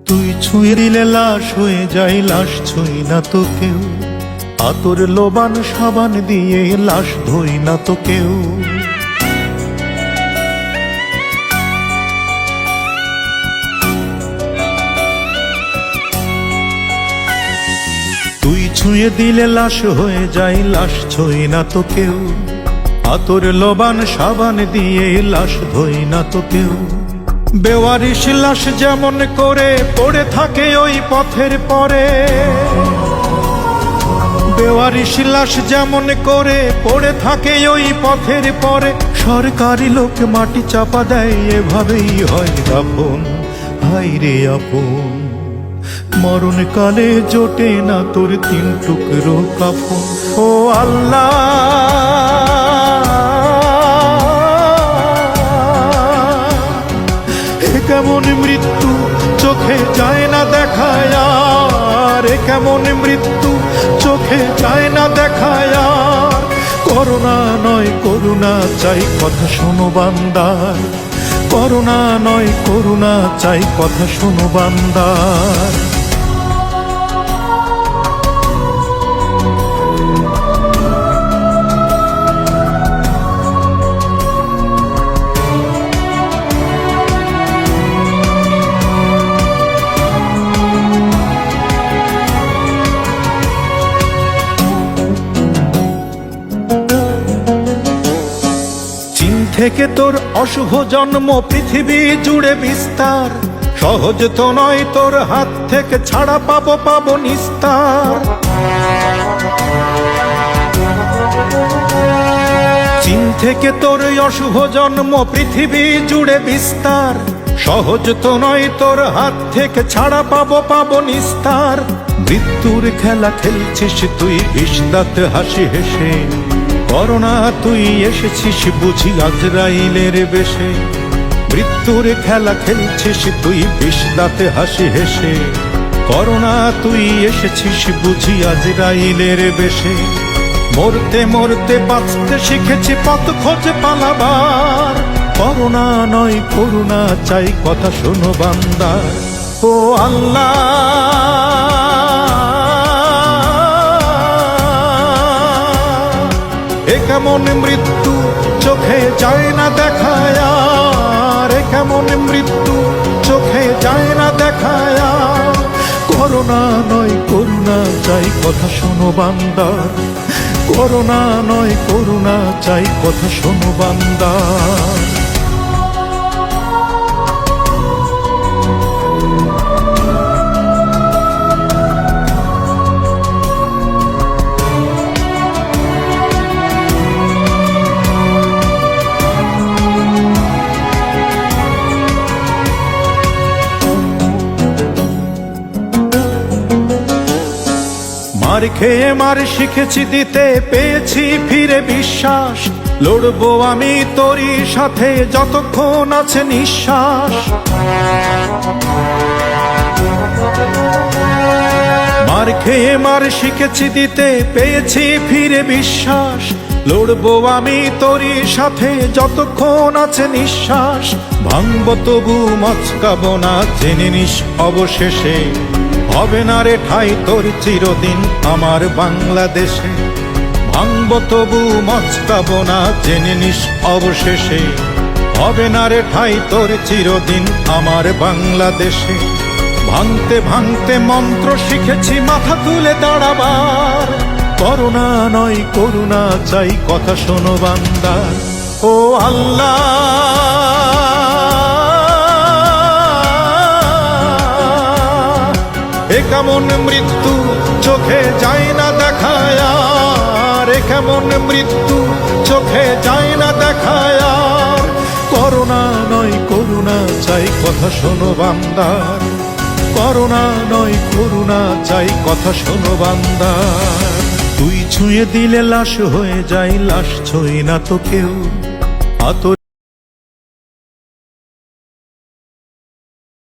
তুই ছুঁয়ে দিলে লাশ হয়ে যায়, লাশ ছুঁই না তো কেউ। আতর লোবান সাবান দিয়ে লাশ ধুই না তো কেউ। তুই ছুঁয়ে দিলে লাশ হয়ে যায়, লাশ ছুঁই না তো কেউ। আতর লোবান সাবান দিয়ে লাশ ধুই না তো কেউ। বেওয়ারিশ লাশ যেমন করে পড়ে থাকে ওই পথের পরে, বেওয়ারিশ লাশ যেমন করে পড়ে থাকে ওই পথের পরে। সরকারি লোক মাটি চাপা দেয়, এভাবেই হয় দাফন। হায় রে আপন, মরণকালে জোটে না তোর 3 টুকরো কাফন। ও আল্লাহ, কেমন মৃত্যু চোখে যায় না দেখায় আর, কেমন মৃত্যু চোখে যায় না দেখায় আর। করুণা নয় করুণা চাই, কথা শোনো বান্দার। করুণা নয় করুণা চাই, কথা শোনো বান্দার। থেকে তোর অশুভ জন্ম পৃথিবী জুড়ে বিস্তার। সহজ তো নয় তোর হাত থেকে ছাড়া পাবো নিস্তার। চীন থেকে তোর অশুভ জন্ম পৃথিবী জুড়ে বিস্তার। সহজ তো নয় তোর হাত থেকে ছাড়া পাবো নিস্তার। মৃত্যুর খেলা খেলছিস তুই বিষদাঁত হাসি হেসে। করোনা তুই এসেছিস বুঝি আজরাইলের বেশে। মৃত্যুর খেলা খেলছিস তুই বিষদাঁতে হাসি হেসে। করোনা তুই এসেছিস বুঝি আজরাইলের বেশে। মরতে মরতে বাঁচতে শিখেছি পথ খোঁজে পালাবার। করোনা নয় করুণা চাই, কথা শোনো বান্দার। ও আল্লাহ, কেমন মৃত্যু চোখে যায় না দেখায় আর, কেমন মৃত্যু চোখে যায় না দেখায় আর। করোনা নয় করুণা চাই, কথা শোনো বান্দার। করোনা নয় করুণা চাই, কথা শোনো বান্দার। মার খেয়ে মার শিখেছি দিতে, পেয়েছি ফিরে বিশ্বাস। লড়বো আমি তোরই সাথে যতক্ষণ আছে নিঃশ্বাস। মার খেয়ে মার শিখেছি দিতে, পেয়েছি ফিরে বিশ্বাস। লড়বো আমি তোরই সাথে যতক্ষণ আছে নিঃশ্বাস। ভাঙবো তবু মচকাবো না, জেনে নিস অবশেষে হবে না রে ঠাই তোর চিরদিন আমার বাংলাদেশে। ভাঙবো তবু মচকাবো না, জেনে নিস অবশেষে হবে না রে ঠাই তোর চিরদিন আমার বাংলাদেশে। ভাঙতে ভাঙতে মন্ত্র শিখেছি মাথা তুলে দাঁড়াবার। করুণা নয় করুণা চাই, কথা শোনো বান্দার। ও আল্লাহ, কেমন মৃত্যু চোখে যায় না দেখায় আর, কেমন মৃত্যু চোখে যায় না দেখায় আর। করোনা নয় করুণা চাই, কথা শোনো বান্দার। করোনা নয় করুণা চাই, কথা শোনো বান্দার। তুই ছুঁয়ে দিলে লাশ হয়ে যায়, লাশ ছুঁই না তো কেউ। আতর